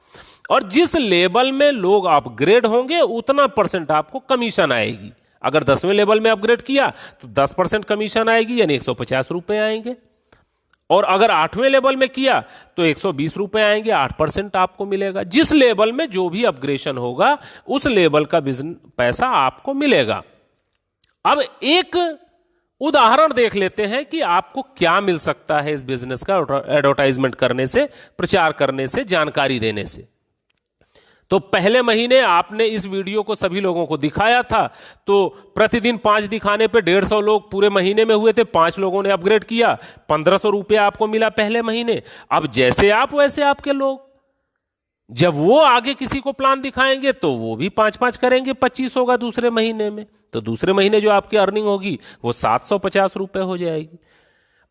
और जिस लेवल में लोग अपग्रेड होंगे उतना % आपको कमीशन आएगी। अगर 10वें लेवल में अपग्रेड किया तो 10% कमीशन आएगी, यानी 150 रुपए आएंगे, और अगर 8वें लेवल में किया तो 120 रुपए आएंगे, 8% आपको मिलेगा। जिस लेवल में जो भी अपग्रेडेशन होगा उस लेवल का बिजनेस पैसा आपको मिलेगा। अब एक उदाहरण देख लेते हैं कि आपको क्या मिल सकता है इस बिजनेस का एडवर्टाइजमेंट करने से, प्रचार करने से, जानकारी देने से। तो पहले महीने आपने इस वीडियो को सभी लोगों को दिखाया था, तो प्रतिदिन 5 दिखाने पे 150 लोग पूरे महीने में हुए थे। 5 लोगों ने अपग्रेड किया, 1500 रुपया आपको मिला पहले महीने। अब जैसे आप वैसे आपके लोग, जब वो आगे किसी को प्लान दिखाएंगे तो वो भी 5-5 करेंगे, 25 होगा दूसरे महीने में। तो दूसरे महीने जो आपकी अर्निंग होगी वो 750 रुपए हो जाएगी।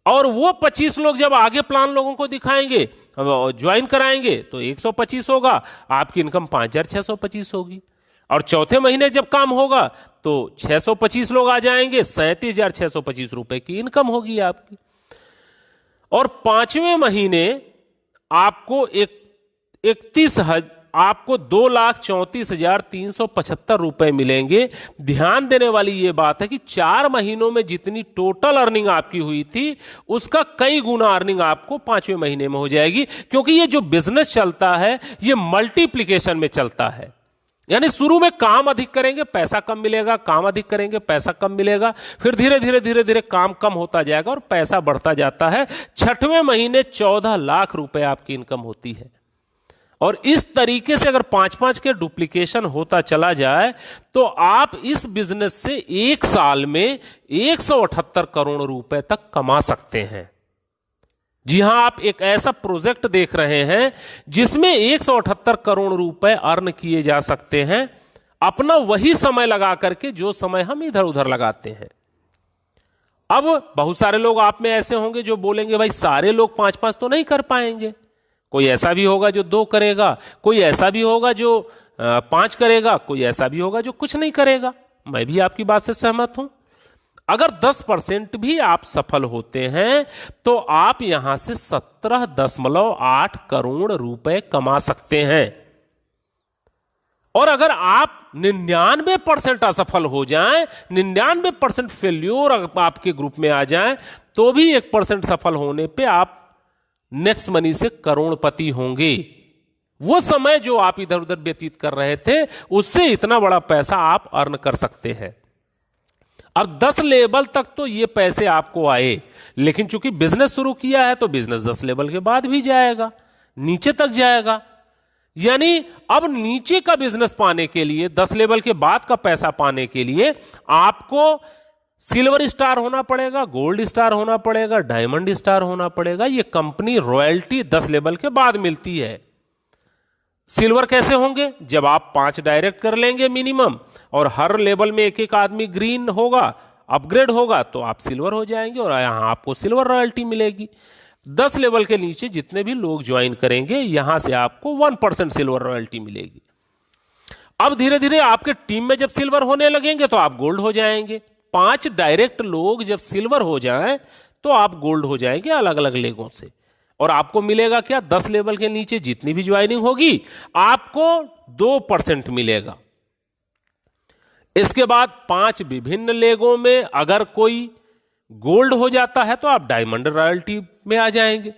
और वो 25 लोग जब आगे प्लान लोगों को दिखाएंगे, ज्वाइन कराएंगे, तो 125 होगा, आपकी इनकम 5625 होगी। और चौथे महीने जब काम होगा तो 625 लोग आ जाएंगे, 37,625 रुपए की इनकम होगी आपकी। और 5वें महीने आपको 2,34,375 रुपए मिलेंगे। ध्यान देने वाली यह बात है कि 4 महीनों में जितनी टोटल अर्निंग आपकी हुई थी उसका कई गुना अर्निंग आपको 5वें महीने में हो जाएगी, क्योंकि ये जो बिजनेस चलता है ये मल्टीप्लिकेशन में चलता है। यानी शुरू में काम अधिक करेंगे पैसा कम मिलेगा, काम अधिक करेंगे पैसा कम मिलेगा, फिर धीरे धीरे काम कम होता जाएगा और पैसा बढ़ता जाता है। 6वें महीने 14 लाख रुपए आपकी इनकम होती है। और इस तरीके से अगर 5-5 के डुप्लीकेशन होता चला जाए तो आप इस बिजनेस से एक साल में 178 करोड़ रुपए तक कमा सकते हैं। जी हां, आप एक ऐसा प्रोजेक्ट देख रहे हैं जिसमें 178 करोड़ रुपए अर्न किए जा सकते हैं, अपना वही समय लगा करके जो समय हम इधर उधर लगाते हैं। अब बहुत सारे लोग आप में ऐसे होंगे जो बोलेंगे भाई सारे लोग 5-5 तो नहीं कर पाएंगे, कोई ऐसा भी होगा जो 2 करेगा, कोई ऐसा भी होगा जो 5 करेगा, कोई ऐसा भी होगा जो कुछ नहीं करेगा। मैं भी आपकी बात से सहमत हूं। अगर 10% भी आप सफल होते हैं तो आप यहां से 17.8 करोड़ रुपए कमा सकते हैं। और अगर आप 99% असफल हो जाएं, 99% फेल्योर आपके ग्रुप में आ जाएं, तो भी 1% सफल होने पे आप नेक्स्ट मनी से करोड़पति होंगे। वो समय जो आप इधर उधर व्यतीत कर रहे थे उससे इतना बड़ा पैसा आप अर्न कर सकते हैं। अब 10 लेवल तक तो ये पैसे आपको आए, लेकिन चूंकि बिजनेस शुरू किया है तो बिजनेस 10 लेवल के बाद भी जाएगा, नीचे तक जाएगा। यानी अब नीचे का बिजनेस पाने के लिए, 10 लेवल के बाद का पैसा पाने के लिए आपको सिल्वर स्टार होना पड़ेगा, गोल्ड स्टार होना पड़ेगा, डायमंड स्टार होना पड़ेगा। ये कंपनी रॉयल्टी 10 लेवल के बाद मिलती है। सिल्वर कैसे होंगे? जब आप 5 डायरेक्ट कर लेंगे मिनिमम, और हर लेवल में एक आदमी ग्रीन होगा, अपग्रेड होगा, तो आप सिल्वर हो जाएंगे और यहां आपको सिल्वर रॉयल्टी मिलेगी। 10 लेवल के नीचे जितने भी लोग ज्वाइन करेंगे यहां से आपको 1% सिल्वर रॉयल्टी मिलेगी। अब धीरे धीरे आपके टीम में जब सिल्वर होने लगेंगे तो आप गोल्ड हो जाएंगे। 5 डायरेक्ट लोग जब सिल्वर हो जाएं तो आप गोल्ड हो जाएंगे अलग अलग लेगों से। और आपको मिलेगा क्या? 10 लेवल के नीचे जितनी भी ज्वाइनिंग होगी आपको 2% मिलेगा। इसके बाद 5 विभिन्न लेगों में अगर कोई गोल्ड हो जाता है तो आप डायमंड रॉयल्टी में आ जाएंगे।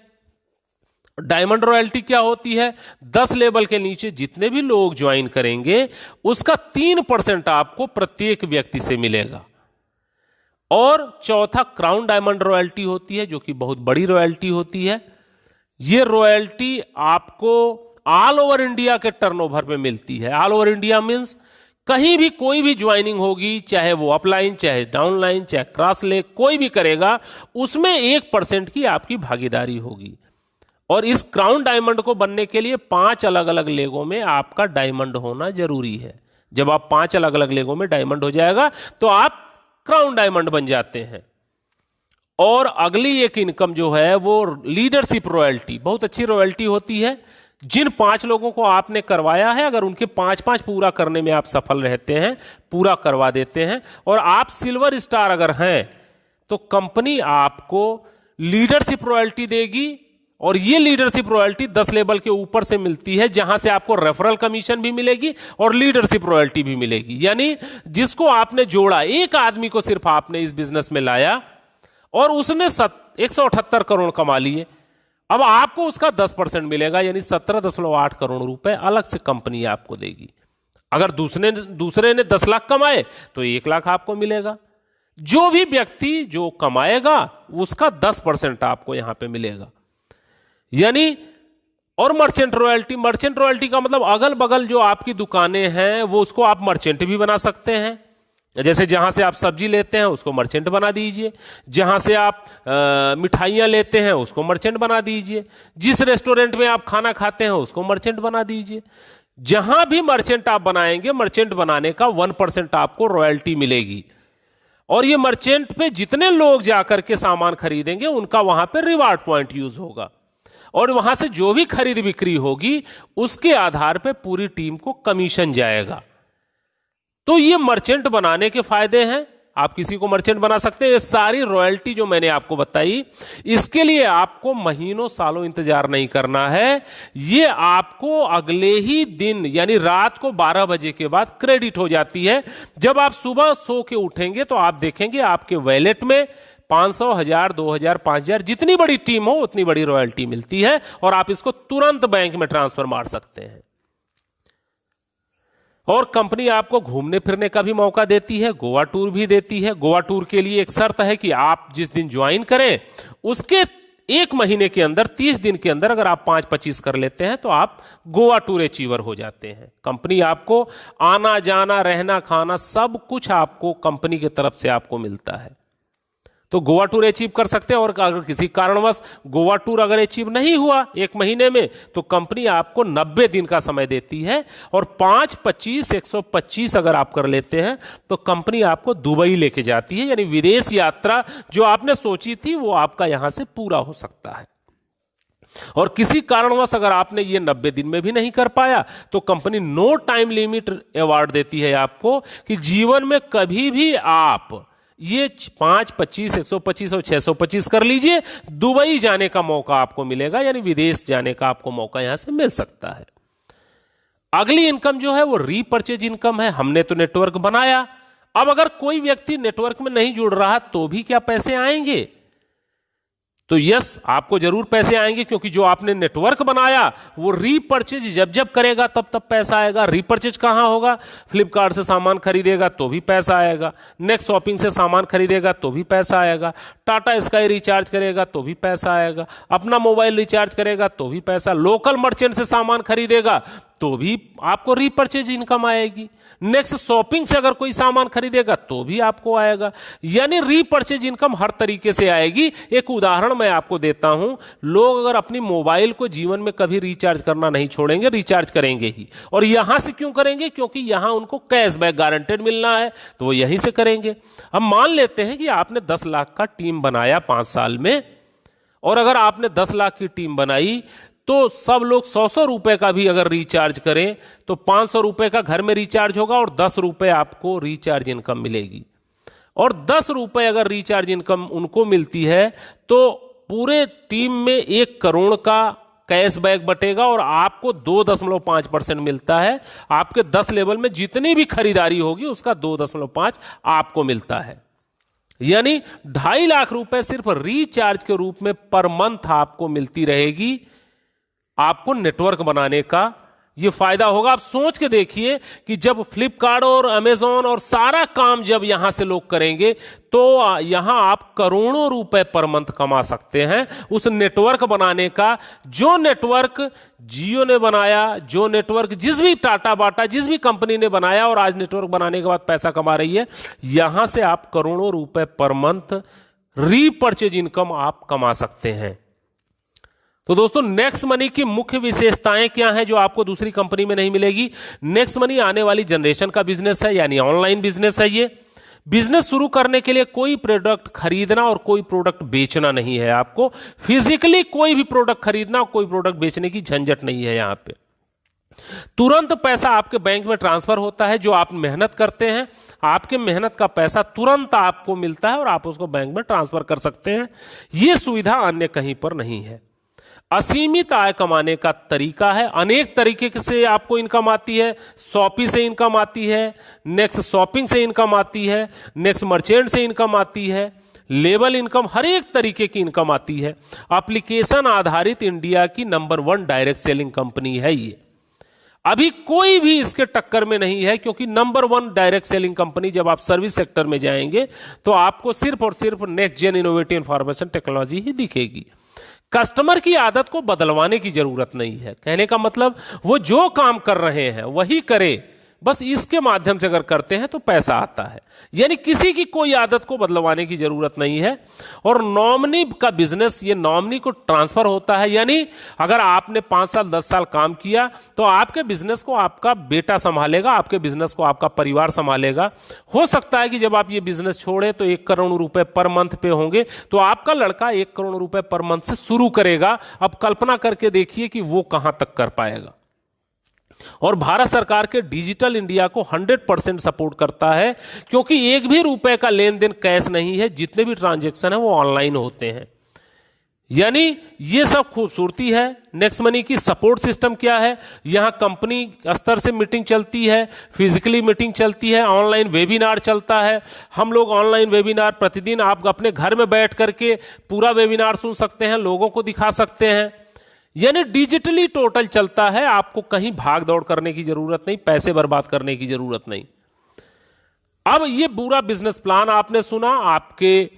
डायमंड रॉयल्टी क्या होती है? 10 लेवल के नीचे जितने भी लोग ज्वाइन करेंगे उसका 3% आपको प्रत्येक व्यक्ति से मिलेगा। और चौथा क्राउन डायमंड रॉयल्टी होती है, जो कि बहुत बड़ी रॉयल्टी होती है। यह रॉयल्टी आपको ऑल ओवर इंडिया के टर्नओवर पे मिलती है। ऑल ओवर इंडिया मींस कहीं भी कोई भी ज्वाइनिंग होगी, चाहे वो अपलाइन, चाहे डाउनलाइन, चाहे क्रॉस लेग, कोई भी करेगा उसमें 1% की आपकी भागीदारी होगी। और इस क्राउन डायमंड को बनने के लिए 5 अलग अलग लेगों में आपका डायमंड होना जरूरी है। जब आप 5 अलग अलग लेगों में डायमंड हो जाएगा तो आप क्राउन डायमंड बन जाते हैं। और अगली एक इनकम जो है वो लीडरशिप रॉयल्टी, बहुत अच्छी रॉयल्टी होती है। जिन 5 लोगों को आपने करवाया है, अगर उनके 5-5 पूरा करने में आप सफल रहते हैं, पूरा करवा देते हैं और आप सिल्वर स्टार अगर हैं, तो कंपनी आपको लीडरशिप रॉयल्टी देगी। और ये लीडरशिप रॉयल्टी 10 लेवल के ऊपर से मिलती है, जहां से आपको रेफरल कमीशन भी मिलेगी और लीडरशिप रॉयल्टी भी मिलेगी। यानी जिसको आपने जोड़ा, एक आदमी को सिर्फ आपने इस बिजनेस में लाया और उसने 178 करोड़ कमा लिए, अब आपको उसका 10% मिलेगा, यानी 17.8 करोड़ रुपए अलग से कंपनी आपको देगी। अगर दूसरे ने 10 लाख कमाए तो 1 लाख आपको मिलेगा। जो भी व्यक्ति जो कमाएगा उसका 10% आपको यहां पे मिलेगा। यानी और मर्चेंट रॉयल्टी का मतलब अगल बगल जो आपकी दुकानें हैं वो उसको आप मर्चेंट भी बना सकते हैं। जैसे जहां से आप सब्जी लेते हैं उसको मर्चेंट बना दीजिए, जहां से आप मिठाइयां लेते हैं उसको मर्चेंट बना दीजिए, जिस रेस्टोरेंट में आप खाना खाते हैं उसको मर्चेंट बना दीजिए। जहां भी मर्चेंट आप बनाएंगे, मर्चेंट बनाने का 1% आपको रॉयल्टी मिलेगी। और ये मर्चेंट पे जितने लोग जाकर के सामान खरीदेंगे उनका वहां पे रिवार्ड पॉइंट यूज होगा और वहां से जो भी खरीद बिक्री होगी उसके आधार पे पूरी टीम को कमीशन जाएगा। तो ये मर्चेंट बनाने के फायदे हैं। आप किसी को मर्चेंट बना सकते हैं। ये सारी रॉयल्टी जो मैंने आपको बताई, इसके लिए आपको महीनों सालों इंतजार नहीं करना है। ये आपको अगले ही दिन यानी रात को 12 बजे के बाद क्रेडिट हो जाती है। जब आप सुबह सो के उठेंगे तो आप देखेंगे आपके वॉलेट में 500, 1000, 2000, 5000 जितनी बड़ी टीम हो उतनी बड़ी रॉयल्टी मिलती है और आप इसको तुरंत बैंक में ट्रांसफर मार सकते हैं। और कंपनी आपको घूमने फिरने का भी मौका देती है, गोवा टूर भी देती है। गोवा टूर के लिए एक शर्त है कि आप जिस दिन ज्वाइन करें उसके 1 महीने के अंदर, 30 दिन के अंदर अगर आप 5-25 कर लेते हैं तो आप गोवा टूर अचीवर हो जाते हैं। कंपनी आपको आना जाना रहना खाना सब कुछ आपको कंपनी की तरफ से आपको मिलता है। तो गोवा टूर अचीव कर सकते हैं। और अगर किसी कारणवश गोवा टूर अगर अचीव नहीं हुआ 1 महीने में तो कंपनी आपको 90 दिन का समय देती है। और 5, 25, 125 अगर आप कर लेते हैं तो कंपनी आपको दुबई लेके जाती है। यानी विदेश यात्रा जो आपने सोची थी वो आपका यहां से पूरा हो सकता है। और किसी कारणवश अगर आपने ये 90 दिन में भी नहीं कर पाया तो company no time limit award देती है आपको कि जीवन में कभी भी आप ये 5, 25, 125 और 625 कर लीजिए, दुबई जाने का मौका आपको मिलेगा। यानी विदेश जाने का आपको मौका यहां से मिल सकता है। अगली इनकम जो है वो रीपर्चेज इनकम है। हमने तो नेटवर्क बनाया, अब अगर कोई व्यक्ति नेटवर्क में नहीं जुड़ रहा तो भी क्या पैसे आएंगे? तो यस, आपको जरूर पैसे आएंगे, क्योंकि जो आपने नेटवर्क बनाया वो रीपर्चेज जब जब करेगा तब तब पैसा आएगा। रीपर्चेज कहां होगा? फ्लिपकार्ट से सामान खरीदेगा तो भी पैसा आएगा, नेक्स्ट शॉपिंग से सामान खरीदेगा तो भी पैसा आएगा, टाटा स्काई रिचार्ज करेगा तो भी पैसा आएगा, अपना मोबाइल रिचार्ज करेगा तो भी पैसा, लोकल मर्चेंट से सामान खरीदेगा तो भी आपको रीपर्चेज इनकम आएगी, नेक्स्ट शॉपिंग से अगर कोई सामान खरीदेगा तो भी आपको आएगा। यानी रीपर्चेज इनकम हर तरीके से आएगी। एक उदाहरण मैं आपको देता हूं, लोग अगर अपनी मोबाइल को जीवन में कभी रिचार्ज करना नहीं छोड़ेंगे, रिचार्ज करेंगे ही। और यहां से क्यों करेंगे? क्योंकि यहां उनको कैशबैक गारंटेड मिलना है तो वो यहीं से करेंगे। अब मान लेते हैं कि आपने 10 लाख का टीम बनाया 5 साल में, और अगर आपने 10 लाख की टीम बनाई तो सब लोग 100-100 रुपए का भी अगर रिचार्ज करें तो 500 रुपए का घर में रिचार्ज होगा और 10 रुपए आपको रिचार्ज इनकम मिलेगी। और 10 रुपए अगर रिचार्ज इनकम उनको मिलती है तो पूरे टीम में 1 करोड़ का कैशबैक बटेगा और आपको 2.5% मिलता है। आपके 10 लेवल में जितनी भी खरीदारी होगी उसका 2.5 आपको मिलता है। यानी 2.5 लाख रुपए सिर्फ रिचार्ज के रूप में पर मंथ आपको मिलती रहेगी। आपको नेटवर्क बनाने का ये फायदा होगा। आप सोच के देखिए कि जब फ्लिपकार्ट और अमेजॉन और सारा काम जब यहां से लोग करेंगे तो यहां आप करोड़ों रुपए पर मंथ कमा सकते हैं उस नेटवर्क बनाने का। जो नेटवर्क जियो ने बनाया, जो नेटवर्क जिस भी टाटा बाटा जिस भी कंपनी ने बनाया और आज नेटवर्क बनाने के बाद पैसा कमा रही है, यहां से आप करोड़ों रुपए पर मंथ रीपर्चेज इनकम आप कमा सकते हैं। तो दोस्तों, नेक्स्ट मनी की मुख्य विशेषताएं क्या हैं जो आपको दूसरी कंपनी में नहीं मिलेगी? नेक्स्ट मनी आने वाली जनरेशन का बिजनेस है, यानी ऑनलाइन बिजनेस है। ये बिजनेस शुरू करने के लिए कोई प्रोडक्ट खरीदना और कोई प्रोडक्ट बेचना नहीं है। आपको फिजिकली कोई भी प्रोडक्ट खरीदना और कोई प्रोडक्ट बेचने की झंझट नहीं है। यहां पे तुरंत पैसा आपके बैंक में ट्रांसफर होता है। जो आप मेहनत करते हैं, आपके मेहनत का पैसा तुरंत आपको मिलता है और आप उसको बैंक में ट्रांसफर कर सकते हैं। यह सुविधा अन्य कहीं पर नहीं है। असीमित आय कमाने का तरीका है। अनेक तरीके से आपको इनकम आती है। शॉपी से इनकम आती है, नेक्स्ट शॉपिंग से इनकम आती है, नेक्स्ट मर्चेंट से इनकम आती है, लेबल इनकम, हर एक तरीके की इनकम आती है। एप्लीकेशन आधारित इंडिया की नंबर 1 डायरेक्ट सेलिंग कंपनी है ये। अभी कोई भी इसके टक्कर में नहीं है, क्योंकि नंबर 1 डायरेक्ट सेलिंग कंपनी जब आप सर्विस सेक्टर में जाएंगे तो आपको सिर्फ और सिर्फ next gen innovative information technology ही दिखेगी। कस्टमर की आदत को बदलवाने की जरूरत नहीं है। कहने का मतलब वो जो काम कर रहे हैं वही करे, बस इसके माध्यम से अगर करते हैं तो पैसा आता है। यानी किसी की कोई आदत को बदलवाने की जरूरत नहीं है। और नॉमिनी का बिजनेस, ये नॉमिनी को ट्रांसफर होता है। यानी अगर आपने 5 साल 10 साल काम किया तो आपके बिजनेस को आपका बेटा संभालेगा, आपके बिजनेस को आपका परिवार संभालेगा। हो सकता है कि जब आप ये बिजनेस छोड़े तो 1 करोड़ रुपए पर मंथ पे होंगे, तो आपका लड़का 1 करोड़ रुपए पर मंथ से शुरू करेगा। अब कल्पना करके देखिए कि वो कहां तक कर पाएगा। और भारत सरकार के डिजिटल इंडिया को 100% सपोर्ट करता है, क्योंकि 1 भी रुपए का लेन देन कैश नहीं है। जितने भी ट्रांजैक्शन है वो ऑनलाइन होते हैं। यानी ये सब खूबसूरती है। नेक्स्ट मनी की सपोर्ट सिस्टम क्या है? यहां कंपनी स्तर से मीटिंग चलती है, फिजिकली मीटिंग चलती है, ऑनलाइन वेबिनार चलता है। हम लोग ऑनलाइन वेबिनार प्रतिदिन आप अपने घर में बैठ करके पूरा वेबिनार सुन सकते हैं, लोगों को दिखा सकते हैं। यानी डिजिटली टोटल चलता है। आपको कहीं भाग दौड़ करने की जरूरत नहीं, पैसे बर्बाद करने की जरूरत नहीं। अब ये पूरा बिजनेस प्लान आपने सुना, आपके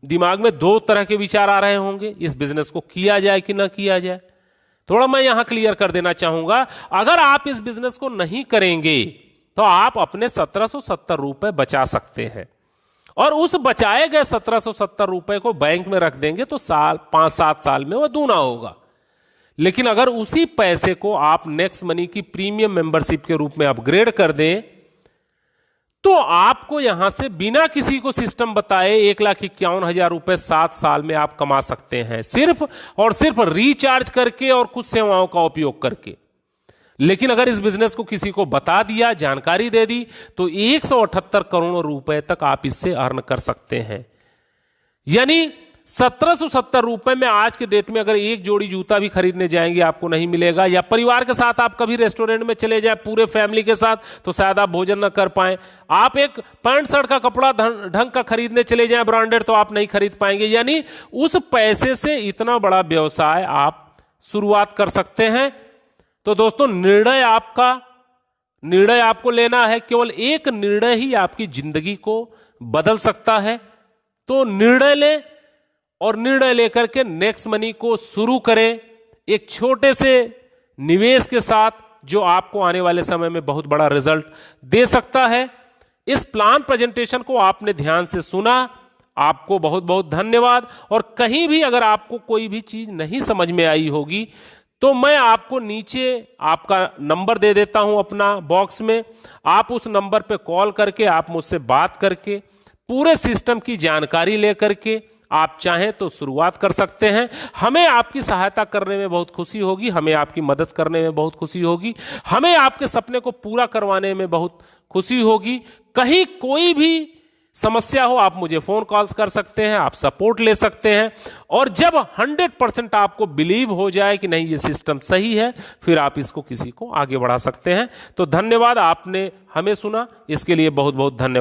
दिमाग में 2 तरह के विचार आ रहे होंगे, इस बिजनेस को किया जाए कि ना किया जाए। थोड़ा मैं यहां क्लियर कर देना चाहूंगा। अगर आप इस बिजनेस को नहीं करेंगे तो आप अपने 1770 रुपए बचा सकते हैं, और उस बचाए गए 1770 रुपए को बैंक में रख देंगे तो 5-7 साल में वो दूना होगा। लेकिन अगर उसी पैसे को आप नेक्स्ट मनी की प्रीमियम मेंबरशिप के रूप में अपग्रेड कर दें तो आपको यहां से बिना किसी को सिस्टम बताए 1,51,000 रुपए 7 साल में आप कमा सकते हैं, सिर्फ और सिर्फ रिचार्ज करके और कुछ सेवाओं का उपयोग करके। लेकिन अगर इस बिजनेस को किसी को बता दिया, जानकारी दे दी, तो 178 करोड़ रुपए तक आप इससे अर्न कर सकते हैं। यानी 1770 रुपए में आज के डेट में अगर एक जोड़ी जूता भी खरीदने जाएंगे आपको नहीं मिलेगा। या परिवार के साथ आप कभी रेस्टोरेंट में चले जाए पूरे फैमिली के साथ, तो शायद आप भोजन न कर पाए। आप एक पैंट शर्ट का कपड़ा ढंग का खरीदने चले जाए ब्रांडेड, तो आप नहीं खरीद पाएंगे। यानी उस पैसे से इतना बड़ा व्यवसाय आप शुरुआत कर सकते हैं। तो दोस्तों, निर्णय आपको लेना है। केवल एक निर्णय ही आपकी जिंदगी को बदल सकता है। तो निर्णय लें और निर्णय लेकर के नेक्स्ट मनी को शुरू करें, एक छोटे से निवेश के साथ, जो आपको आने वाले समय में बहुत बड़ा रिजल्ट दे सकता है। इस प्लान प्रेजेंटेशन को आपने ध्यान से सुना, आपको बहुत बहुत धन्यवाद। और कहीं भी अगर आपको कोई भी चीज नहीं समझ में आई होगी तो मैं आपको नीचे आपका नंबर दे देता हूं अपना बॉक्स में। आप उस नंबर पे कॉल करके आप मुझसे बात करके पूरे सिस्टम की जानकारी लेकर के आप चाहें तो शुरुआत कर सकते हैं। हमें आपकी सहायता करने में बहुत खुशी होगी, हमें आपकी मदद करने में बहुत खुशी होगी, हमें आपके सपने को पूरा करवाने में बहुत खुशी होगी। कहीं कोई भी समस्या हो आप मुझे फोन कॉल्स कर सकते हैं, आप सपोर्ट ले सकते हैं। और जब 100% आपको बिलीव हो जाए कि नहीं ये सिस्टम सही है, फिर आप इसको किसी को आगे बढ़ा सकते हैं। तो धन्यवाद, आपने हमें सुना, इसके लिए बहुत बहुत धन्यवाद।